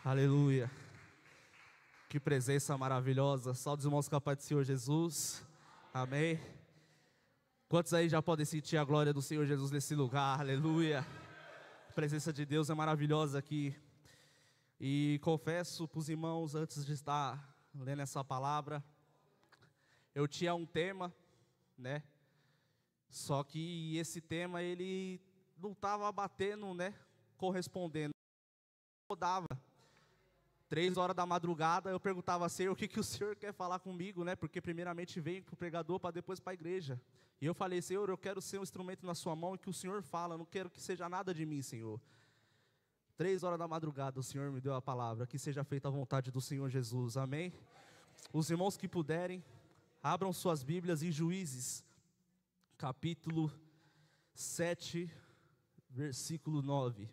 Aleluia. Que presença maravilhosa. Salve os irmãos com a paz do Senhor Jesus. Amém. Quantos aí já podem sentir a glória do Senhor Jesus nesse lugar? Aleluia. A presença de Deus é maravilhosa aqui. E confesso para os irmãos, antes de estar lendo essa palavra, eu tinha um tema, né? Só que esse tema, ele não estava batendo, né? Correspondendo. Rodava. 3 horas da madrugada, eu perguntava, Senhor, o que o Senhor quer falar comigo, né? Porque primeiramente vem para o pregador, para depois para a igreja. E eu falei, Senhor, eu quero ser um instrumento na sua mão e que o Senhor fala, eu não quero que seja nada de mim, Senhor. 3 horas da madrugada, o Senhor me deu a palavra, que seja feita a vontade do Senhor Jesus, amém? Os irmãos que puderem, abram suas Bíblias em Juízes, capítulo 7, versículo 9.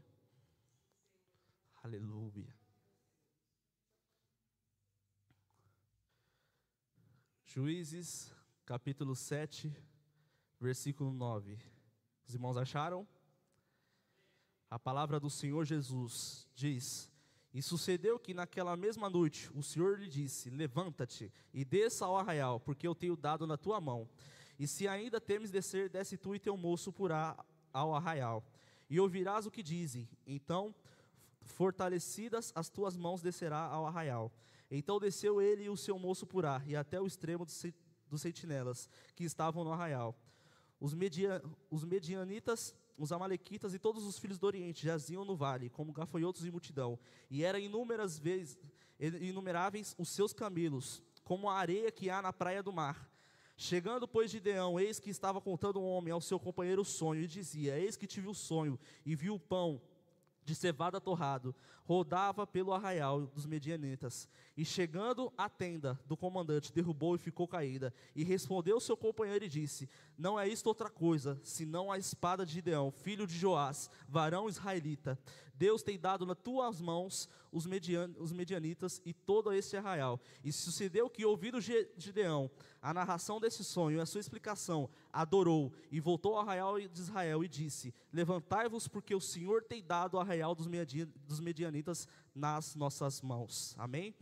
Aleluia. Juízes, capítulo 7, versículo 9. Os irmãos acharam? A palavra do Senhor Jesus diz: E sucedeu que naquela mesma noite o Senhor lhe disse: Levanta-te e desça ao arraial, porque eu tenho dado na tua mão. E se ainda temes descer, desce tu e teu moço ao arraial, e ouvirás o que dizem. Então, fortalecidas as tuas mãos, descerá ao arraial. Então desceu ele e o seu moço e até o extremo dos sentinelas que estavam no arraial. Os medianitas, os amalequitas e todos os filhos do Oriente jaziam no vale, como gafanhotos em multidão. E eram inumeráveis os seus camelos, como a areia que há na praia do mar. Chegando, pois, Gideão, eis que estava contando um homem ao seu companheiro o sonho, e dizia: Eis que tive o sonho, e vi o pão de cevada torrado, rodava pelo arraial dos medianitas, e chegando à tenda do comandante, derrubou e ficou caída, e respondeu seu companheiro e disse: Não é isto outra coisa, senão a espada de Gideão, filho de Joás, varão israelita. Deus tem dado nas tuas mãos os medianitas e todo este arraial. E sucedeu que, ouvindo Gideão a narração desse sonho e a sua explicação, adorou, e voltou ao arraial de Israel e disse: Levantai-vos, porque o Senhor tem dado o arraial dos medianitas nas nossas mãos. Amém?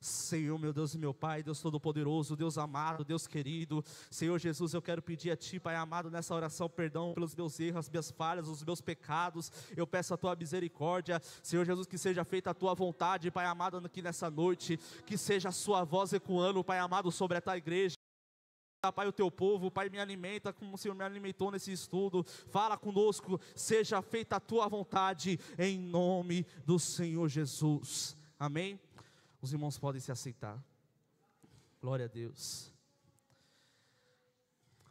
Senhor, meu Deus e meu Pai, Deus Todo-Poderoso, Deus amado, Deus querido, Senhor Jesus, eu quero pedir a Ti, Pai amado, nessa oração, perdão pelos meus erros, as minhas falhas, os meus pecados. Eu peço a Tua misericórdia, Senhor Jesus, que seja feita a Tua vontade, Pai amado, aqui nessa noite, que seja a Sua voz ecoando, Pai amado, sobre a Tua igreja. Pai, o Teu povo, Pai, me alimenta como o Senhor me alimentou nesse estudo. Fala conosco, seja feita a Tua vontade, em nome do Senhor Jesus. Amém? Os irmãos podem se aceitar. Glória a Deus.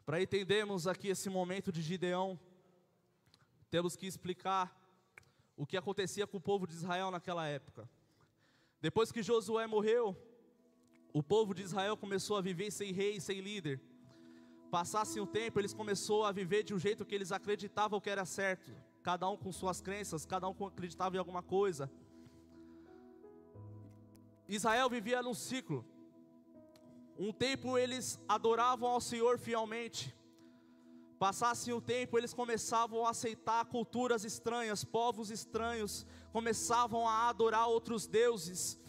Para entendermos aqui esse momento de Gideão, temos que explicar o que acontecia com o povo de Israel naquela época. Depois que Josué morreu, o povo de Israel começou a viver sem rei, sem líder. Passasse um tempo, eles começaram a viver de um jeito que eles acreditavam que era certo. Cada um com suas crenças, cada um acreditava em alguma coisa. Israel vivia num ciclo. Um tempo eles adoravam ao Senhor fielmente. Passasse um tempo, eles começavam a aceitar culturas estranhas, povos estranhos, começavam a adorar outros deuses.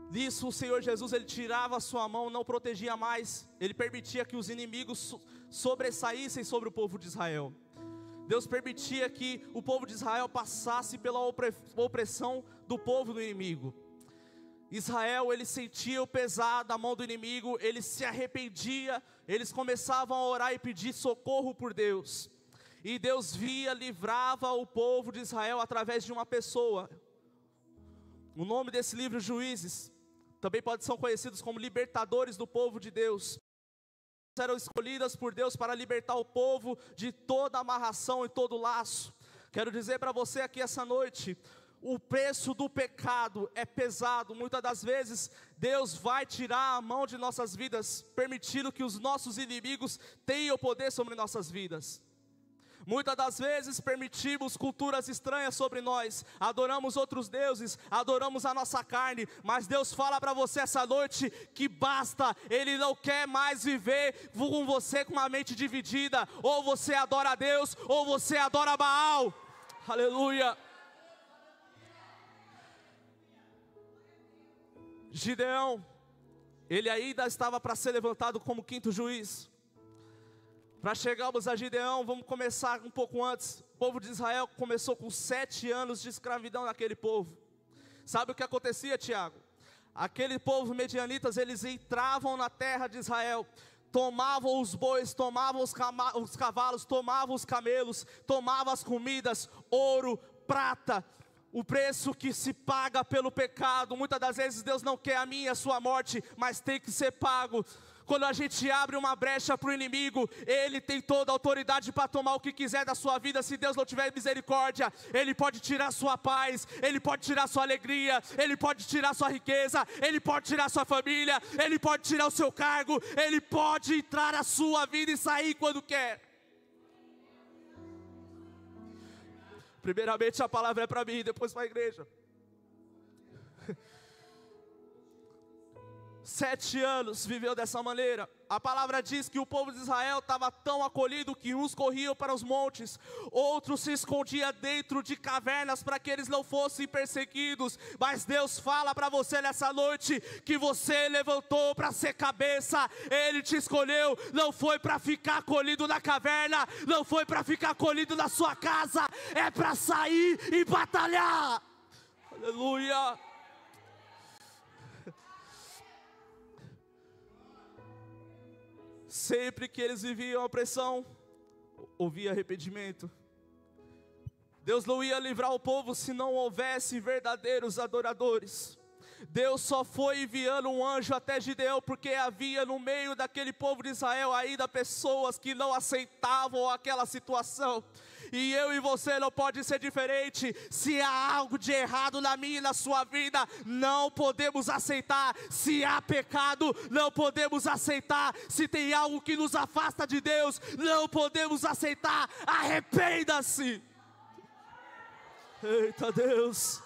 Nisso o Senhor Jesus, Ele tirava a sua mão, não protegia mais. Ele permitia que os inimigos sobressaíssem sobre o povo de Israel. Deus permitia que o povo de Israel passasse pela opressão do povo do inimigo. Israel, ele sentia o pesar da mão do inimigo, ele se arrependia, eles começavam a orar e pedir socorro por Deus. E Deus livrava o povo de Israel através de uma pessoa. O nome desse livro, Juízes, também são conhecidos como libertadores do povo de Deus. Eram escolhidas por Deus para libertar o povo de toda amarração e todo laço. Quero dizer para você aqui essa noite, o preço do pecado é pesado. Muitas das vezes Deus vai tirar a mão de nossas vidas, permitindo que os nossos inimigos tenham poder sobre nossas vidas. Muitas das vezes permitimos culturas estranhas sobre nós, adoramos outros deuses, adoramos a nossa carne, mas Deus fala para você essa noite que basta. Ele não quer mais viver com você com uma mente dividida. Ou você adora a Deus, ou você adora Baal. Aleluia. Gideão, ele ainda estava para ser levantado como quinto juiz. Para chegarmos a Gideão, vamos começar um pouco antes. O povo de Israel começou com 7 anos de escravidão naquele povo. Sabe o que acontecia, Tiago? Aquele povo medianitas, eles entravam na terra de Israel, tomavam os bois, tomavam os cavalos, tomavam os camelos, tomavam as comidas, ouro, prata, o preço que se paga pelo pecado. Muitas das vezes Deus não quer a minha e a sua morte, mas tem que ser pago. Quando a gente abre uma brecha para o inimigo, ele tem toda a autoridade para tomar o que quiser da sua vida. Se Deus não tiver misericórdia, ele pode tirar sua paz, ele pode tirar sua alegria, ele pode tirar sua riqueza, ele pode tirar sua família, ele pode tirar o seu cargo, ele pode entrar na sua vida e sair quando quer. Primeiramente a palavra é para mim, depois para a igreja. 7 anos viveu dessa maneira. A palavra diz que o povo de Israel estava tão acolhido que uns corriam para os montes, outros se escondiam dentro de cavernas para que eles não fossem perseguidos. Mas Deus fala para você nessa noite que você levantou para ser cabeça. Ele te escolheu, não foi para ficar acolhido na caverna, não foi para ficar acolhido na sua casa, é para sair e batalhar. Aleluia. Sempre que eles viviam a opressão, ouvia arrependimento. Deus não ia livrar o povo se não houvesse verdadeiros adoradores. Deus só foi enviando um anjo até Gideão, porque havia no meio daquele povo de Israel ainda pessoas que não aceitavam aquela situação. E eu e você não pode ser diferente. Se há algo de errado na minha e na sua vida, não podemos aceitar. Se há pecado, não podemos aceitar. Se tem algo que nos afasta de Deus, não podemos aceitar. Arrependa-se. Eita Deus.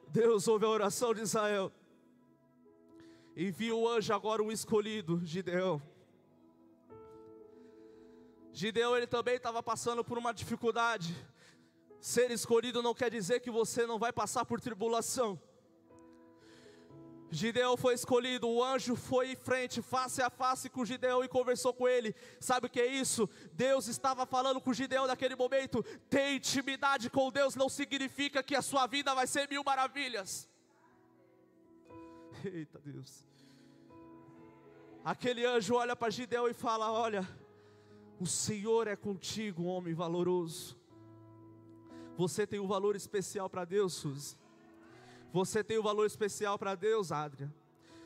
Deus ouve a oração de Israel. Envia o anjo agora, um escolhido, Gideão. Gideão, ele também estava passando por uma dificuldade. Ser escolhido não quer dizer que você não vai passar por tribulação. Gideão foi escolhido, o anjo foi em frente, face a face com Gideão e conversou com ele. Sabe o que é isso? Deus estava falando com Gideão naquele momento. Ter intimidade com Deus não significa que a sua vida vai ser 1000 maravilhas. Eita Deus. Aquele anjo olha para Gideão e fala: olha, o Senhor é contigo, homem valoroso. Você tem um valor especial para Deus, Suzy. Você tem um valor especial para Deus, Adria.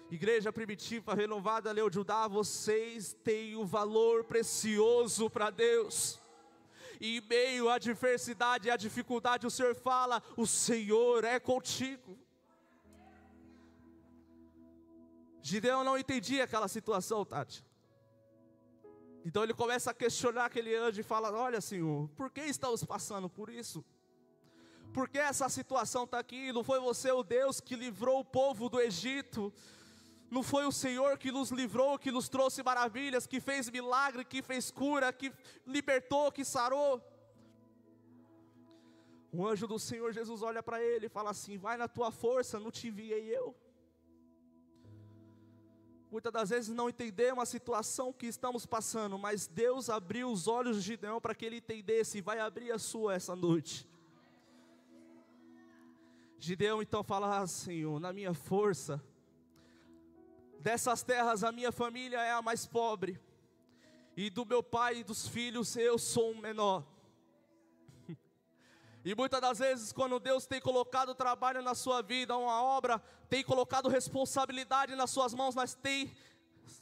Igreja Primitiva Renovada Leão de Judá, vocês têm um valor precioso para Deus. E em meio à adversidade e à dificuldade, o Senhor fala: o Senhor é contigo. Gideão não entendia aquela situação, Tati. Então ele começa a questionar aquele anjo e fala: olha, Senhor, por que estamos passando por isso? Por que essa situação está aqui? Não foi você o Deus que livrou o povo do Egito? Não foi o Senhor que nos livrou, que nos trouxe maravilhas, que fez milagre, que fez cura, que libertou, que sarou? O anjo do Senhor Jesus olha para ele e fala assim: vai na tua força, não te enviei eu? Muitas das vezes não entendemos a situação que estamos passando, mas Deus abriu os olhos de Gideão para que ele entendesse, e vai abrir a sua essa noite. Gideão então fala: ah, Senhor, na minha força, dessas terras a minha família é a mais pobre, e do meu pai e dos filhos eu sou o menor. E muitas das vezes, quando Deus tem colocado trabalho na sua vida, uma obra, tem colocado responsabilidade nas suas mãos, nós tem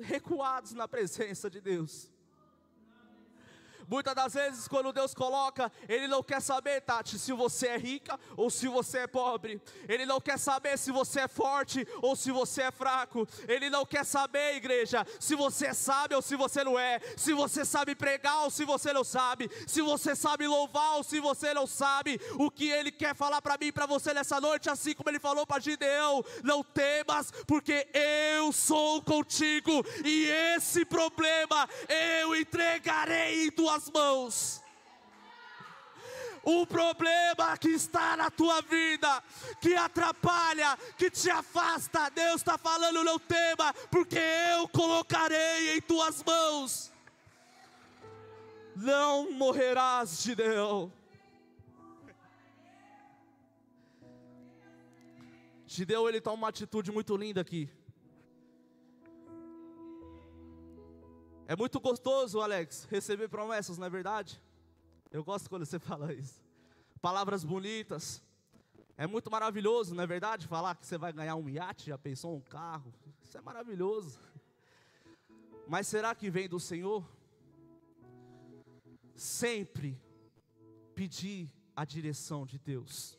recuados na presença de Deus. Muitas das vezes, quando Deus coloca, Ele não quer saber, Tati, se você é rica ou se você é pobre. Ele não quer saber se você é forte ou se você é fraco. Ele não quer saber, igreja, se você sabe ou se você não é. Se você sabe pregar ou se você não sabe. Se você sabe louvar ou se você não sabe. O que Ele quer falar para mim e para você nessa noite, assim como Ele falou para Gideão: não temas, porque eu sou contigo, e esse problema eu entregarei em tuas mãos. O problema que está na tua vida, que atrapalha, que te afasta, Deus está falando, não tema, porque eu colocarei em tuas mãos. Não morrerás, Gideão. Gideão, ele toma uma atitude muito linda aqui. É muito gostoso, Alex, receber promessas, não é verdade? Eu gosto quando você fala isso. Palavras bonitas. É muito maravilhoso, não é verdade? Falar que você vai ganhar um iate, já pensou um carro. Isso é maravilhoso. Mas será que vem do Senhor? Sempre pedir a direção de Deus.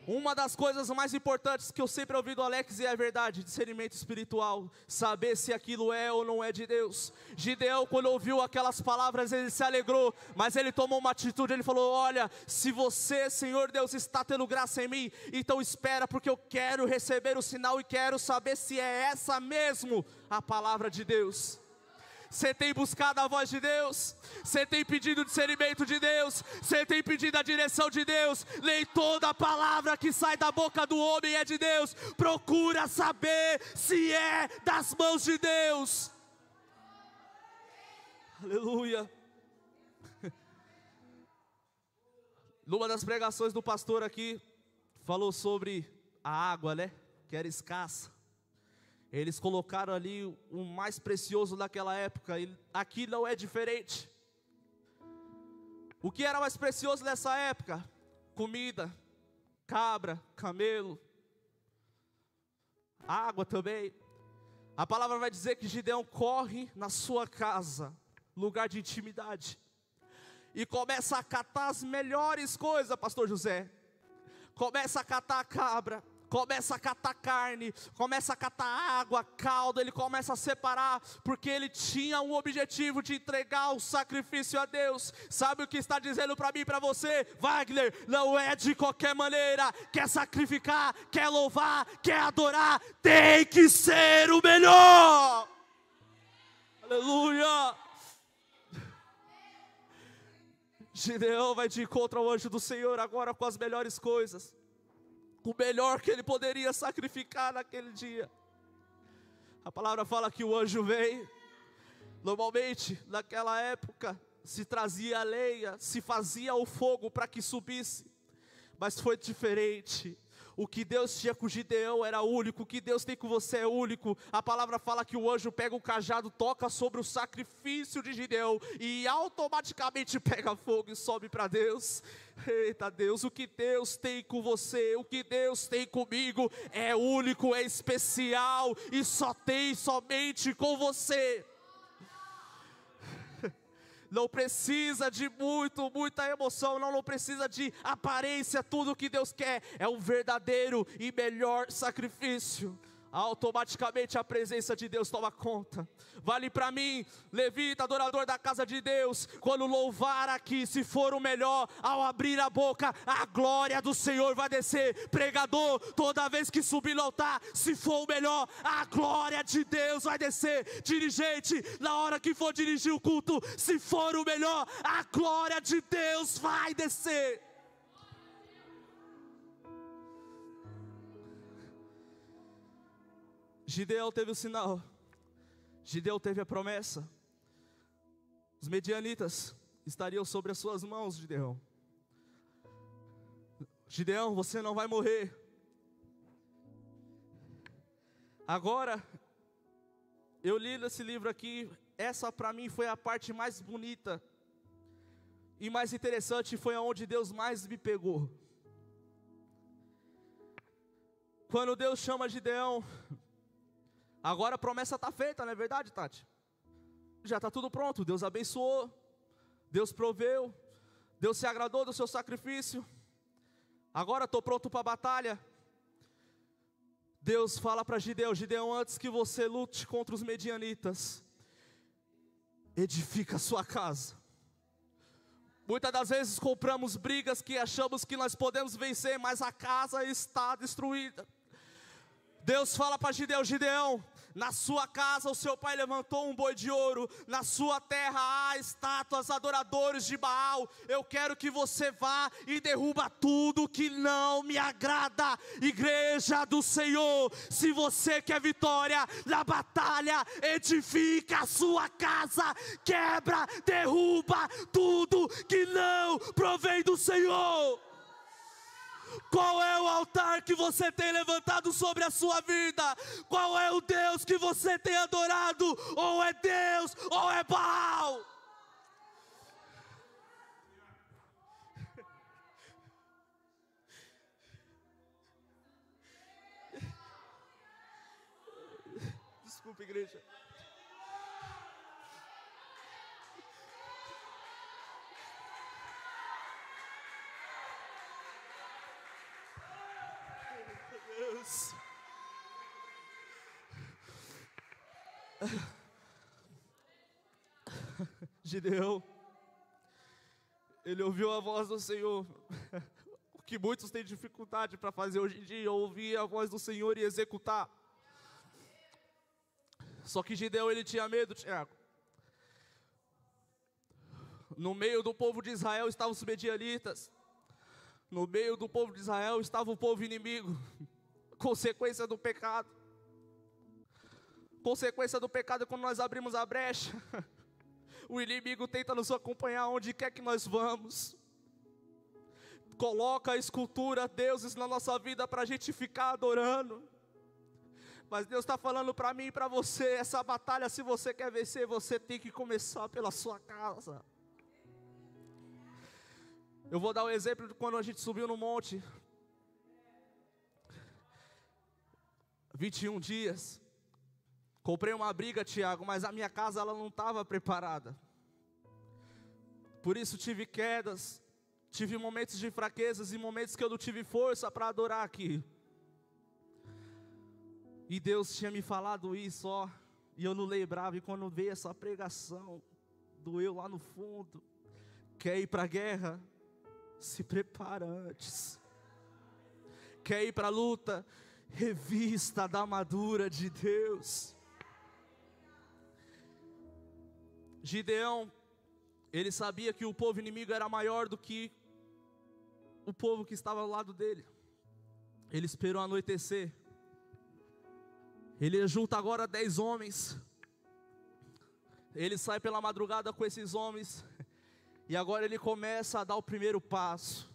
Uma das coisas mais importantes que eu sempre ouvi do Alex, e é verdade, discernimento espiritual, saber se aquilo é ou não é de Deus. Gideão, quando ouviu aquelas palavras, ele se alegrou, mas ele tomou uma atitude, ele falou, olha, se você, Senhor Deus, está tendo graça em mim, então espera, porque eu quero receber o sinal e quero saber se é essa mesmo a palavra de Deus. Você tem buscado a voz de Deus? Você tem pedido o discernimento de Deus? Você tem pedido a direção de Deus? Nem toda a palavra que sai da boca do homem é de Deus. Procura saber se é das mãos de Deus. Aleluia. Numa das pregações do pastor aqui, falou sobre a água, né? Que era escassa. Eles colocaram ali o mais precioso daquela época, e aqui não é diferente. O que era mais precioso nessa época? Comida, cabra, camelo, água também. A palavra vai dizer que Gideão corre na sua casa, lugar de intimidade, e começa a catar as melhores coisas, pastor José. Começa a catar a cabra, começa a catar carne, começa a catar água, caldo, ele começa a separar, porque ele tinha um objetivo de entregar o sacrifício a Deus. Sabe o que está dizendo para mim e para você? Wagner, não é de qualquer maneira, quer sacrificar, quer louvar, quer adorar, tem que ser o melhor. Aleluia. Gideão vai de encontro ao anjo do Senhor agora com as melhores coisas. O melhor que ele poderia sacrificar naquele dia. A palavra fala que o anjo veio. Normalmente, naquela época, se trazia a lenha, se fazia o fogo para que subisse. Mas foi diferente. O que Deus tinha com Gideão era único, o que Deus tem com você é único. A palavra fala que o anjo pega o cajado, toca sobre o sacrifício de Gideão e automaticamente pega fogo e sobe para Deus. Eita Deus, o que Deus tem com você, o que Deus tem comigo é único, é especial e só tem somente com você. Não precisa de muita emoção, não precisa de aparência, tudo o que Deus quer é um verdadeiro e melhor sacrifício. Automaticamente a presença de Deus toma conta. Vale para mim, levita, adorador da casa de Deus, quando louvar aqui, se for o melhor, ao abrir a boca, a glória do Senhor vai descer. Pregador, toda vez que subir no altar, se for o melhor, a glória de Deus vai descer. Dirigente, na hora que for dirigir o culto, se for o melhor, a glória de Deus vai descer. Gideão teve o sinal, Gideão teve a promessa. Os medianitas estariam sobre as suas mãos, Gideão. Gideão, você não vai morrer. Agora, eu li nesse livro aqui, essa para mim foi a parte mais bonita e mais interessante, foi aonde Deus mais me pegou. Quando Deus chama Gideão, agora a promessa está feita, não é verdade, Tati? Já está tudo pronto, Deus abençoou, Deus proveu, Deus se agradou do seu sacrifício. Agora estou pronto para a batalha. Deus fala para Gideão: Gideão, antes que você lute contra os medianitas, edifica a sua casa. Muitas das vezes compramos brigas que achamos que nós podemos vencer, mas a casa está destruída. Deus fala para Gideão: Gideão, Na sua casa o seu pai levantou um boi de ouro, na sua terra há estátuas, adoradores de Baal. Eu quero que você vá e derruba tudo que não me agrada. Igreja do Senhor, se você quer vitória na batalha, edifica a sua casa, quebra, derruba tudo que não provém do Senhor. Qual é o altar que você tem levantado sobre a sua vida? Qual é o Deus que você tem adorado? Ou é Deus, ou é Baal? Desculpa, igreja. Deus. Gideão, ele ouviu a voz do Senhor. O que muitos têm dificuldade para fazer hoje em dia, ouvir a voz do Senhor e executar. Só que Gideão, ele tinha medo, Tiago. No meio do povo de Israel estavam os medianitas. No meio do povo de Israel estava o povo inimigo. Consequência do pecado. Consequência do pecado é quando nós abrimos a brecha. O inimigo tenta nos acompanhar onde quer que nós vamos. Coloca a escultura, deuses na nossa vida para a gente ficar adorando. Mas Deus está falando para mim e para você, essa batalha, se você quer vencer, você tem que começar pela sua casa. Eu vou dar o exemplo de quando a gente subiu no monte. 21 dias. Comprei uma briga, Tiago, mas a minha casa ela não estava preparada. Por isso tive quedas, tive momentos de fraquezas e momentos que eu não tive força para adorar aqui. E Deus tinha me falado isso, ó, e eu não lembrava. E quando veio essa pregação, doeu lá no fundo. Quer ir para a guerra? Se prepara antes. Quer ir para a luta? Revista da armadura de Deus. Gideão, ele sabia que o povo inimigo era maior do que o povo que estava ao lado dele. Ele esperou anoitecer. Ele junta agora 10 homens. Ele sai pela madrugada com esses homens. E agora ele começa a dar o primeiro passo.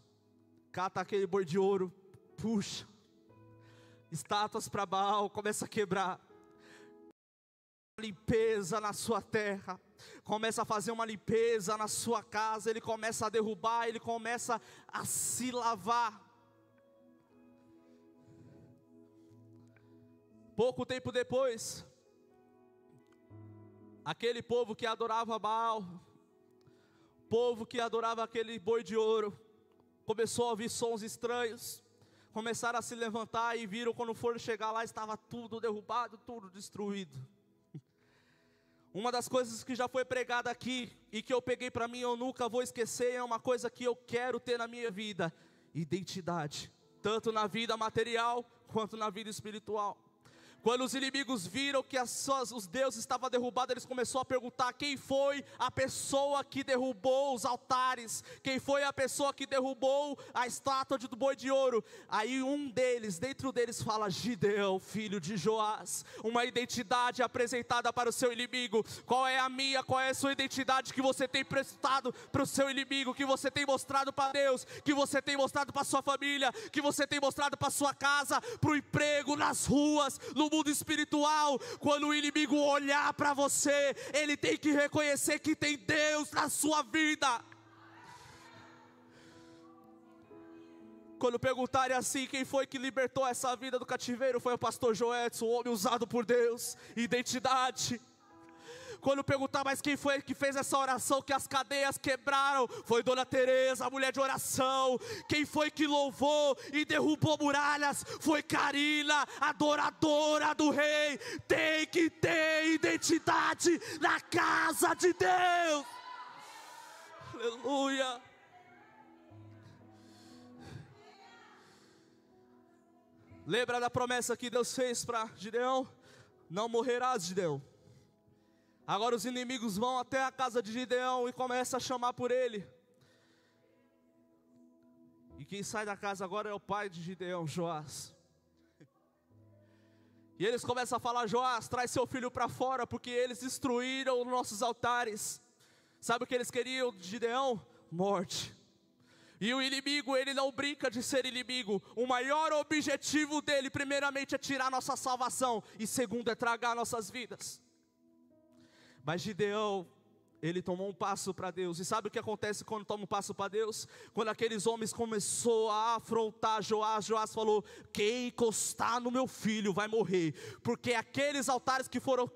Cata aquele boi de ouro, puxa. Estátuas para Baal, começa a quebrar. Limpeza na sua terra. Começa a fazer uma limpeza na sua casa. Ele começa a derrubar, ele começa a se lavar. Pouco tempo depois, aquele povo que adorava Baal, povo que adorava aquele boi de ouro, começou a ouvir sons estranhos, começaram a se levantar e viram quando foram chegar lá, estava tudo derrubado, tudo destruído. Uma das coisas que já foi pregada aqui, e que eu peguei para mim, eu nunca vou esquecer, é uma coisa que eu quero ter na minha vida: identidade, tanto na vida material, quanto na vida espiritual. Quando os inimigos viram que os deuses estavam derrubados, eles começaram a perguntar: quem foi a pessoa que derrubou os altares? Quem foi a pessoa que derrubou a estátua do boi de ouro? Aí um deles, dentro deles, fala: Gideão, filho de Joás. Uma identidade apresentada para o seu inimigo. Qual é a minha, qual é a sua identidade que você tem prestado para o seu inimigo? Que você tem mostrado para Deus? Que você tem mostrado para a sua família? Que você tem mostrado para a sua casa? Para o emprego, nas ruas, no mundo espiritual? Quando o inimigo olhar para você, ele tem que reconhecer que tem Deus na sua vida. Quando perguntarem assim, quem foi que libertou essa vida do cativeiro? Foi o pastor Joedson, o homem usado por Deus. Identidade. Quando perguntar, mas quem foi que fez essa oração que as cadeias quebraram? Foi Dona Teresa, a mulher de oração. Quem foi que louvou e derrubou muralhas? Foi Karina, adoradora do rei. Tem que ter identidade na casa de Deus. Aleluia. Lembra da promessa que Deus fez para Gideão? Não morrerás, Gideão. Agora os inimigos vão até a casa de Gideão e começam a chamar por ele. E quem sai da casa agora é o pai de Gideão, Joás. E eles começam a falar: Joás, traz seu filho para fora, porque eles destruíram os nossos altares. Sabe o que eles queriam de Gideão? Morte. E o inimigo, ele não brinca de ser inimigo. O maior objetivo dele, primeiramente, é tirar nossa salvação, e segundo, é tragar nossas vidas. Mas Gideão, ele tomou um passo para Deus. E sabe o que acontece quando toma um passo para Deus? Quando aqueles homens começaram a afrontar Joás, Joás falou: quem encostar no meu filho vai morrer. Porque aqueles altares que foram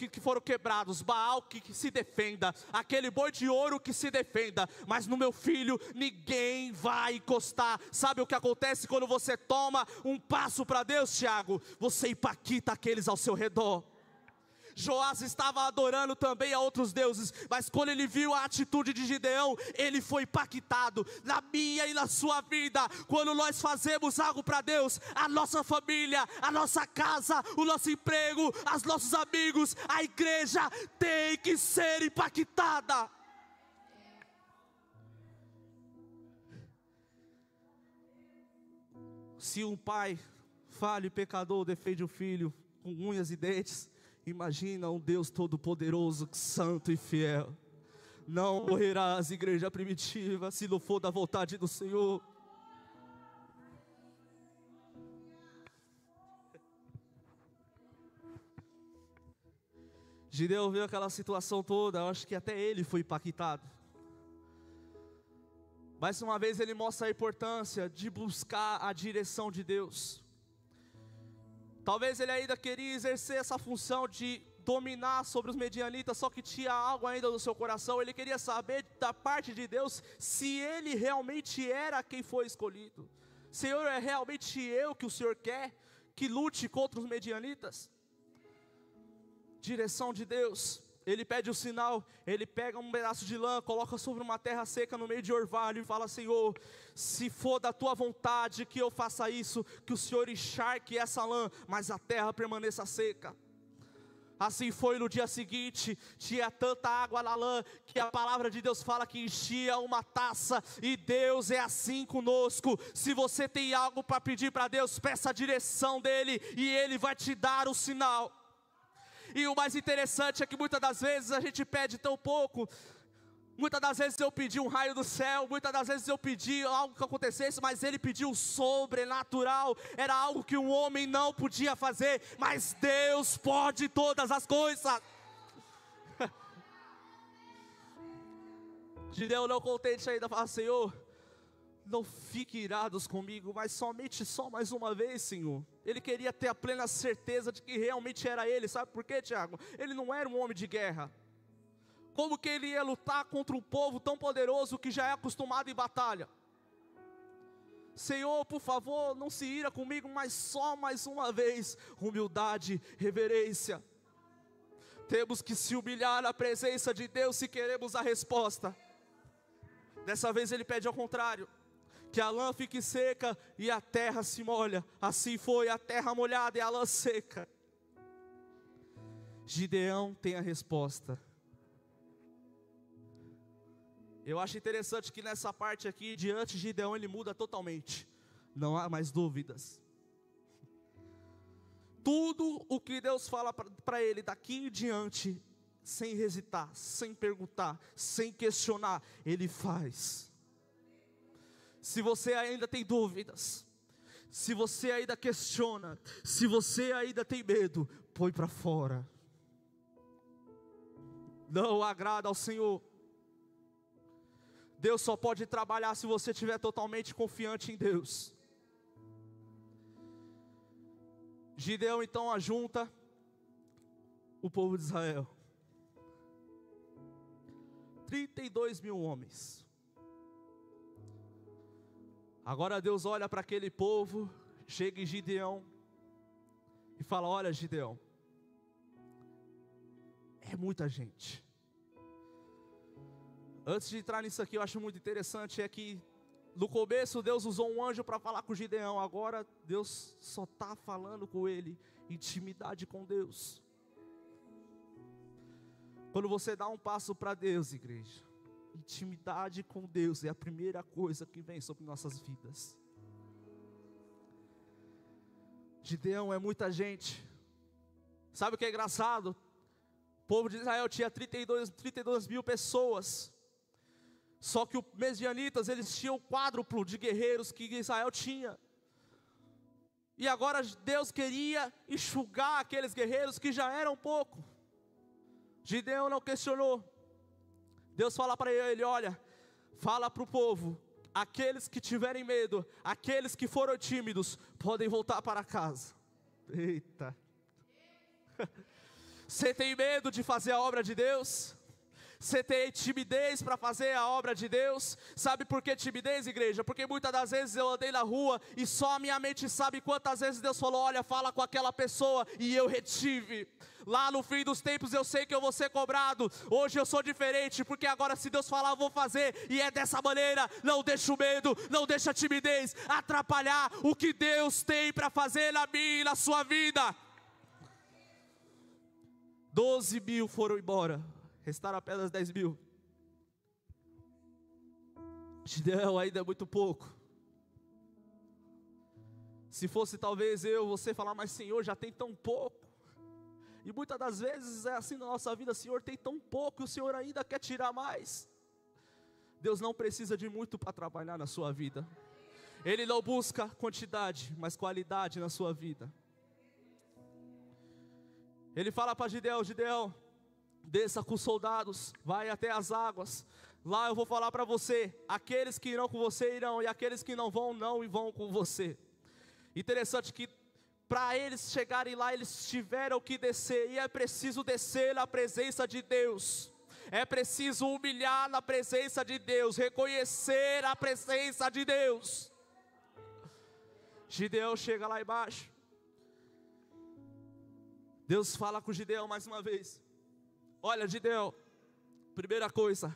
quebrados, Baal que se defenda, aquele boi de ouro que se defenda, mas no meu filho ninguém vai encostar. Sabe o que acontece quando você toma um passo para Deus, Tiago? Você impacta aqueles ao seu redor. Joás estava adorando também a outros deuses, mas quando ele viu a atitude de Gideão, ele foi impactado. Na minha e na sua vida, quando nós fazemos algo para Deus, a nossa família, a nossa casa, o nosso emprego, os nossos amigos, a igreja tem que ser impactada. Se um pai falho e pecador defende o filho com unhas e dentes, imagina um Deus todo-poderoso, santo e fiel. Não morrerás, igreja primitiva, se não for da vontade do Senhor. Gideão viu aquela situação toda, eu acho que até ele foi impactado. Mais uma vez ele mostra a importância de buscar a direção de Deus. Talvez ele ainda queria exercer essa função de dominar sobre os medianitas, só que tinha algo ainda no seu coração. Ele queria saber da parte de Deus se ele realmente era quem foi escolhido. Senhor, é realmente eu que o Senhor quer que lute contra os medianitas? Direção de Deus. Ele pede o sinal, ele pega um pedaço de lã, coloca sobre uma terra seca no meio de orvalho e fala: Senhor, se for da tua vontade que eu faça isso, que o Senhor encharque essa lã, mas a terra permaneça seca. Assim foi no dia seguinte, tinha tanta água na lã, que a palavra de Deus fala que enchia uma taça, e Deus é assim conosco. Se você tem algo para pedir para Deus, peça a direção dEle, e Ele vai te dar o sinal. E o mais interessante é que muitas das vezes a gente pede tão pouco. Muitas das vezes eu pedi um raio do céu, muitas das vezes eu pedi algo que acontecesse, mas ele pediu o sobrenatural. Era algo que um homem não podia fazer, mas Deus pode todas as coisas. Gideão, não contente ainda, fala: Senhor, não fique irados comigo, mas somente só mais uma vez, Senhor. Ele queria ter a plena certeza de que realmente era ele. Sabe por quê, Tiago? Ele não era um homem de guerra. Como que ele ia lutar contra um povo tão poderoso que já é acostumado em batalha? Senhor, por favor, não se ira comigo, mas só mais uma vez. Humildade, reverência. Temos que se humilhar na presença de Deus se queremos a resposta. Dessa vez ele pede ao contrário: que a lã fique seca e a terra se molha. Assim foi, a terra molhada e a lã seca. Gideão tem a resposta. Eu acho interessante que nessa parte aqui, diante de Gideão, ele muda totalmente. Não há mais dúvidas. Tudo o que Deus fala para ele daqui em diante, sem hesitar, sem perguntar, sem questionar, ele faz. Se você ainda tem dúvidas, se você ainda questiona, se você ainda tem medo, põe para fora. Não agrada ao Senhor. Deus só pode trabalhar se você estiver totalmente confiante em Deus. Gideão então ajunta o povo de Israel. 32.000 homens. Agora Deus olha para aquele povo, chega em Gideão e fala: olha, Gideão, é muita gente. Antes de entrar nisso aqui, eu acho muito interessante, é que no começo Deus usou um anjo para falar com Gideão. Agora Deus só está falando com ele, intimidade com Deus. Quando você dá um passo para Deus, igreja, intimidade com Deus é a primeira coisa que vem sobre nossas vidas. Gideão é muita gente. Sabe o que é engraçado? O povo de Israel tinha 32 mil pessoas. Só que os medianitas, eles tinham o quádruplo de guerreiros que Israel tinha. E agora Deus queria enxugar aqueles guerreiros que já eram pouco. Gideão não questionou. Deus fala para ele, olha, fala para o povo, aqueles que tiverem medo, aqueles que foram tímidos, podem voltar para casa. Eita. Você tem medo de fazer a obra de Deus? Você tem timidez para fazer a obra de Deus? Sabe por que timidez, igreja? Porque muitas das vezes eu andei na rua e só a minha mente sabe quantas vezes Deus falou, olha, fala com aquela pessoa, e eu retive. Lá no fim dos tempos eu sei que eu vou ser cobrado. Hoje eu sou diferente, porque agora se Deus falar eu vou fazer, e é dessa maneira. Não deixa o medo, não deixa a timidez atrapalhar o que Deus tem para fazer na minha e na sua vida. 12 mil foram embora, restaram apenas 10 mil. Gideão ainda é muito pouco. Se fosse talvez eu, você falar, mas Senhor, já tem tão pouco. E muitas das vezes é assim na nossa vida, Senhor, tem tão pouco e o Senhor ainda quer tirar mais. Deus não precisa de muito para trabalhar na sua vida. Ele não busca quantidade, mas qualidade na sua vida. Ele fala para Gideão, Gideão, desça com os soldados, vai até as águas. Lá eu vou falar para você, aqueles que irão com você irão, e aqueles que não vão com você. Interessante que para eles chegarem lá, eles tiveram que descer, e é preciso descer na presença de Deus. É preciso humilhar na presença de Deus, reconhecer a presença de Deus. Gideão chega lá embaixo. Deus fala com Gideão mais uma vez. Olha, Gideão, primeira coisa,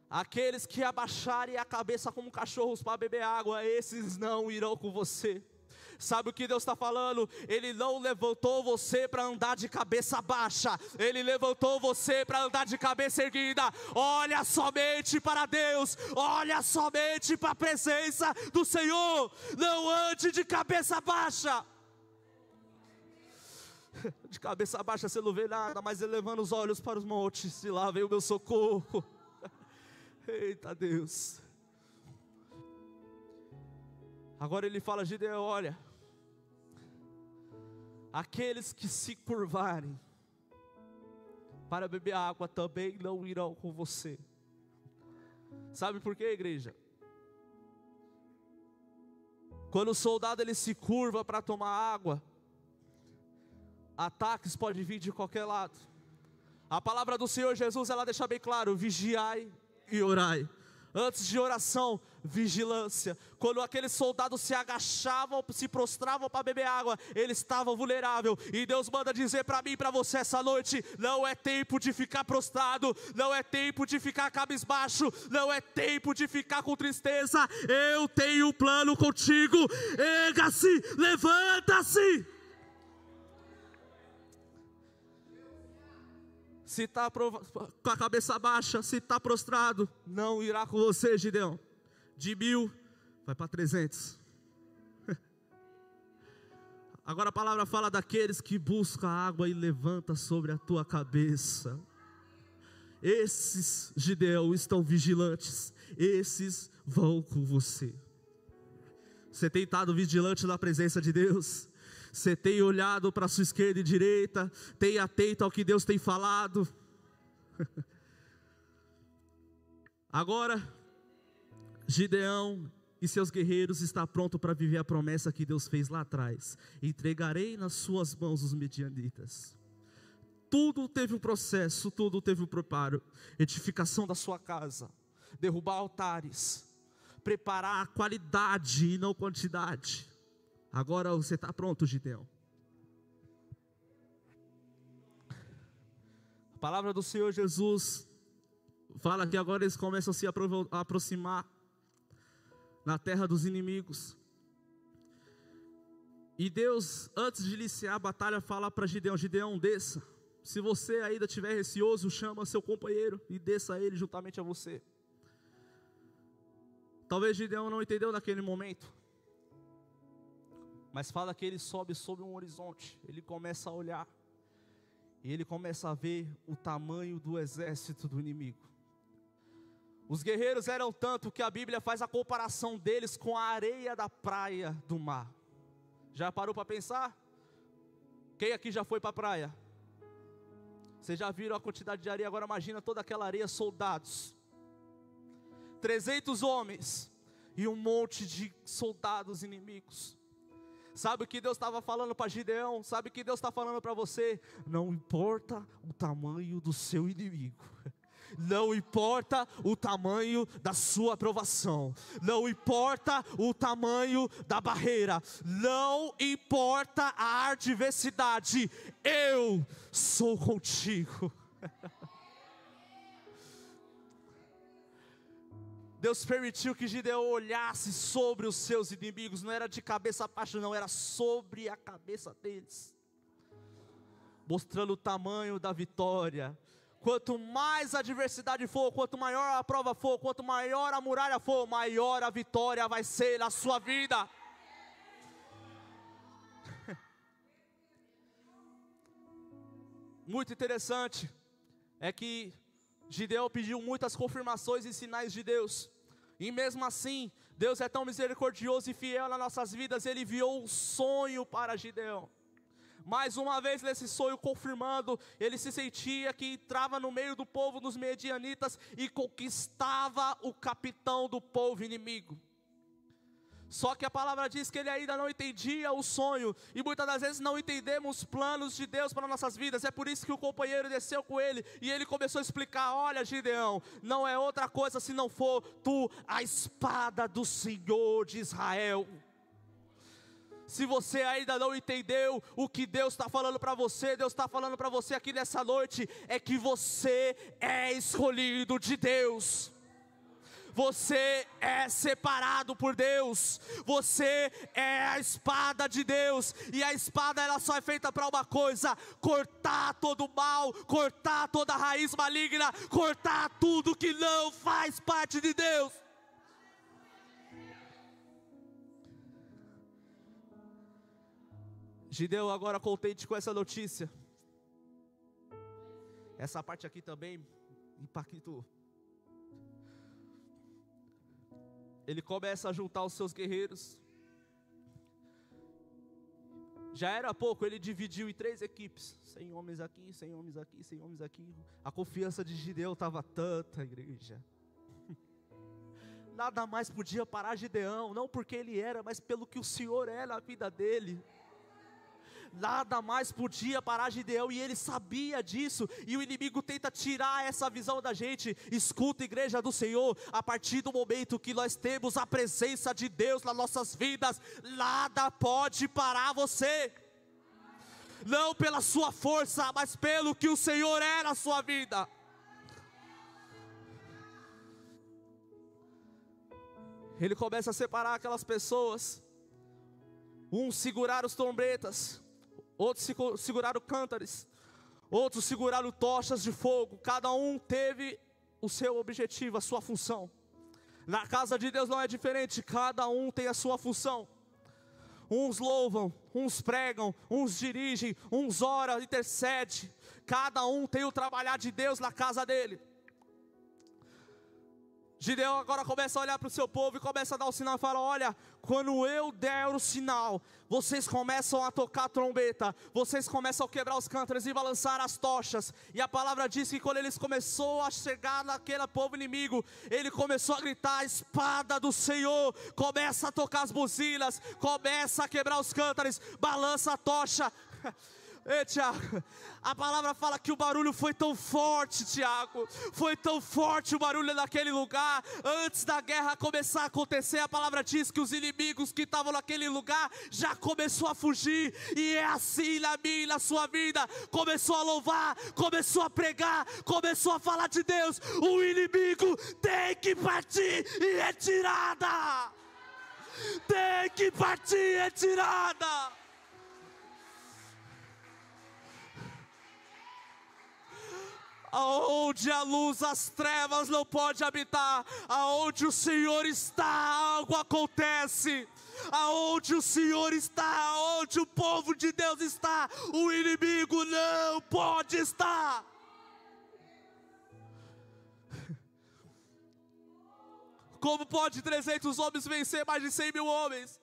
aqueles que abaixarem a cabeça como cachorros para beber água, esses não irão com você. Sabe o que Deus está falando? Ele não levantou você para andar de cabeça baixa, Ele levantou você para andar de cabeça erguida. Olha somente para Deus, olha somente para a presença do Senhor. Não ande de cabeça baixa. De cabeça baixa você não vê nada, mas elevando os olhos para os montes, e lá vem o meu socorro. Eita Deus. Agora ele fala, Gideão, olha, aqueles que se curvarem para beber água também não irão com você. Sabe por quê, igreja? Quando o soldado ele se curva para tomar água, ataques podem vir de qualquer lado. A palavra do Senhor Jesus, ela deixa bem claro, vigiai e orai. Antes de oração, vigilância. Quando aqueles soldados se agachavam, se prostravam para beber água, eles estavam vulneráveis. E Deus manda dizer para mim e para você essa noite, não é tempo de ficar prostrado, não é tempo de ficar cabisbaixo, não é tempo de ficar com tristeza. Eu tenho um plano contigo. Erga-se, levanta-se. Se está com a cabeça baixa, se está prostrado, não irá com você, Gideão. De 1000, vai para 300. Agora a palavra fala daqueles que buscam a água e levanta sobre a tua cabeça. Esses, Gideão, estão vigilantes. Esses vão com você. Você tem estado vigilante na presença de Deus? Você tem olhado para a sua esquerda e direita, tem atento ao que Deus tem falado. Agora, Gideão e seus guerreiros estão prontos para viver a promessa que Deus fez lá atrás. Entregarei nas suas mãos os medianitas. Tudo teve um processo, tudo teve um preparo. Edificação da sua casa, derrubar altares, preparar a qualidade e não quantidade. Agora você está pronto, Gideão. A palavra do Senhor Jesus fala que agora eles começam a se aproximar na terra dos inimigos. E Deus, antes de iniciar a batalha, fala para Gideão, Gideão, desça, se você ainda estiver receoso, chama seu companheiro e desça ele juntamente a você. Talvez Gideão não entendeu naquele momento, mas fala que ele sobe sobre um horizonte, ele começa a olhar, e ele começa a ver o tamanho do exército do inimigo. Os guerreiros eram tanto que a Bíblia faz a comparação deles com a areia da praia do mar. Já parou para pensar? Quem aqui já foi para a praia? Vocês já viram a quantidade de areia? Agora imagina toda aquela areia, soldados. 300 homens e um monte de soldados inimigos. Sabe o que Deus estava falando para Gideão? Sabe o que Deus está falando para você? Não importa o tamanho do seu inimigo. Não importa o tamanho da sua aprovação, não importa o tamanho da barreira, não importa a adversidade, eu sou contigo. Deus permitiu que Gideão olhasse sobre os seus inimigos, não era de cabeça a baixo, não, era sobre a cabeça deles, mostrando o tamanho da vitória. Quanto mais a adversidade for, quanto maior a prova for, quanto maior a muralha for, maior a vitória vai ser na sua vida. Muito interessante é que Gideão pediu muitas confirmações e sinais de Deus, e mesmo assim, Deus é tão misericordioso e fiel nas nossas vidas, Ele enviou um sonho para Gideão. Mais uma vez nesse sonho confirmando, ele se sentia que entrava no meio do povo dos medianitas e conquistava o capitão do povo inimigo. Só que a palavra diz que ele ainda não entendia o sonho, e muitas das vezes não entendemos os planos de Deus para nossas vidas. É por isso que o companheiro desceu com ele, e ele começou a explicar: olha Gideão, não é outra coisa se não for tu a espada do Senhor de Israel. Se você ainda não entendeu o que Deus está falando para você, Deus está falando para você aqui nessa noite, é que você é escolhido de Deus. Você é separado por Deus. Você é a espada de Deus. E a espada ela só é feita para uma coisa: cortar todo o mal, cortar toda a raiz maligna, cortar tudo que não faz parte de Deus. Gideão agora contente com essa notícia. Essa parte aqui também impactou. Ele começa a juntar os seus guerreiros. Já era pouco, ele dividiu em 3 equipes. 100 homens aqui, 100 homens aqui, 100 homens aqui. A confiança de Gideão estava tanta, igreja. Nada mais podia parar Gideão, não porque ele era, mas pelo que o Senhor é na vida dele. Nada mais podia parar Gideão, e ele sabia disso, e o inimigo tenta tirar essa visão da gente. Escuta, igreja do Senhor, a partir do momento que nós temos a presença de Deus nas nossas vidas, nada pode parar você, não pela sua força, mas pelo que o Senhor é na sua vida. Ele começa a separar aquelas pessoas, uns seguraram as trombetas, outros seguraram cântares, outros seguraram tochas de fogo. Cada um teve o seu objetivo, a sua função. Na casa de Deus não é diferente, cada um tem a sua função. Uns louvam, uns pregam, uns dirigem, uns oram, intercedem. Cada um tem o trabalhar de Deus na casa dele. Gideão agora começa a olhar para o seu povo e começa a dar o sinal e fala: olha, quando eu der o sinal, vocês começam a tocar a trombeta, vocês começam a quebrar os cântaros e balançar as tochas. E a palavra diz que quando eles começaram a chegar naquele povo inimigo, ele começou a gritar: a espada do Senhor, começa a tocar as buzinas, começa a quebrar os cântaros, balança a tocha. Ei, Tiago, a palavra fala que o barulho foi tão forte, Tiago, foi tão forte o barulho naquele lugar. Antes da guerra começar a acontecer, a palavra diz que os inimigos que estavam naquele lugar já começou a fugir. E é assim na minha e na sua vida. Começou a louvar, começou a pregar, começou a falar de Deus. O inimigo tem que partir em retirada. Tem que partir em retirada. Aonde a luz, as trevas não pode habitar. Aonde o Senhor está, algo acontece. Aonde o Senhor está, aonde o povo de Deus está, o inimigo não pode estar. Como pode 300 homens vencer mais de 100 mil homens?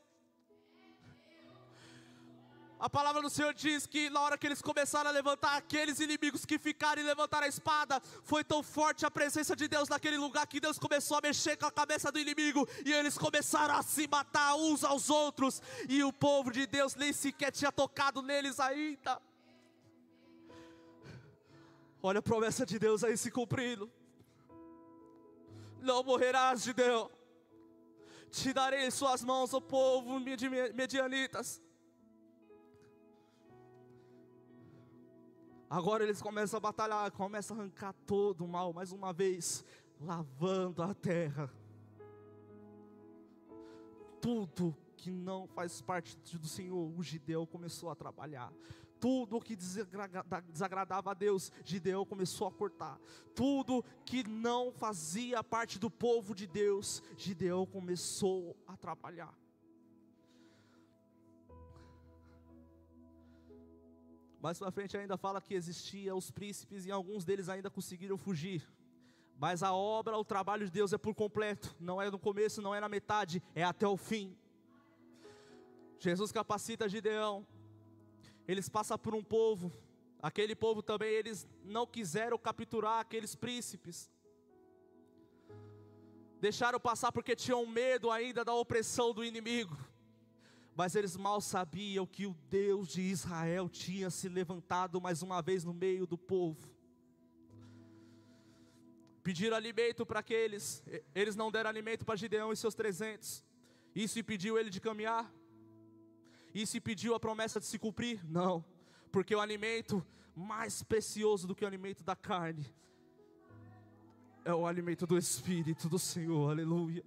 A palavra do Senhor diz que na hora que eles começaram a levantar, aqueles inimigos que ficaram e levantaram a espada, foi tão forte a presença de Deus naquele lugar, que Deus começou a mexer com a cabeça do inimigo, e eles começaram a se matar uns aos outros, e o povo de Deus nem sequer tinha tocado neles ainda. Olha a promessa de Deus aí se cumprindo. Não morrerás, Gideão. Te darei em suas mãos, o povo de medianitas. Agora eles começam a batalhar, começam a arrancar todo o mal, mais uma vez, lavando a terra. Tudo que não faz parte do Senhor, o Gideão começou a trabalhar. Tudo que desagradava a Deus, Gideão começou a cortar. Tudo que não fazia parte do povo de Deus, Gideão começou a trabalhar. Mais pra frente ainda fala que existiam os príncipes e alguns deles ainda conseguiram fugir. Mas a obra, o trabalho de Deus é por completo. Não é no começo, não é na metade, é até o fim. Jesus capacita Gideão. Eles passam por um povo. Aquele povo também, eles não quiseram capturar aqueles príncipes. Deixaram passar porque tinham medo ainda da opressão do inimigo. Mas eles mal sabiam que o Deus de Israel tinha se levantado mais uma vez no meio do povo. Pediram alimento para aqueles, eles não deram alimento para Gideão e seus 300. Isso impediu ele de caminhar? Isso impediu a promessa de se cumprir? Não, porque o alimento mais precioso do que o alimento da carne é o alimento do Espírito do Senhor, aleluia.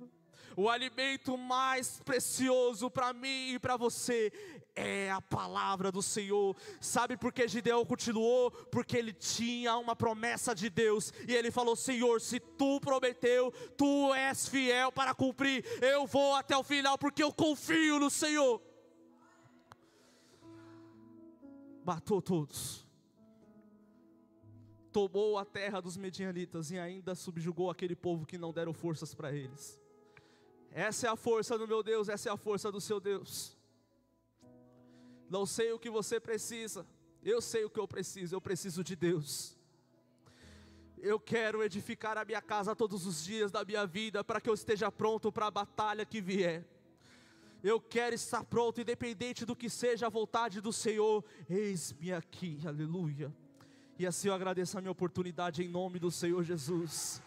O alimento mais precioso para mim e para você é a palavra do Senhor. Sabe por que Gideão continuou? Porque ele tinha uma promessa de Deus. E ele falou: Senhor, se tu prometeu, tu és fiel para cumprir. Eu vou até o final porque eu confio no Senhor. Matou todos. Tomou a terra dos medianitas e ainda subjugou aquele povo que não deram forças para eles. Essa é a força do meu Deus, essa é a força do seu Deus. Não sei o que você precisa, eu sei o que eu preciso de Deus. Eu quero edificar a minha casa todos os dias da minha vida, para que eu esteja pronto para a batalha que vier. Eu quero estar pronto, independente do que seja a vontade do Senhor. Eis-me aqui, aleluia. E assim eu agradeço a minha oportunidade em nome do Senhor Jesus.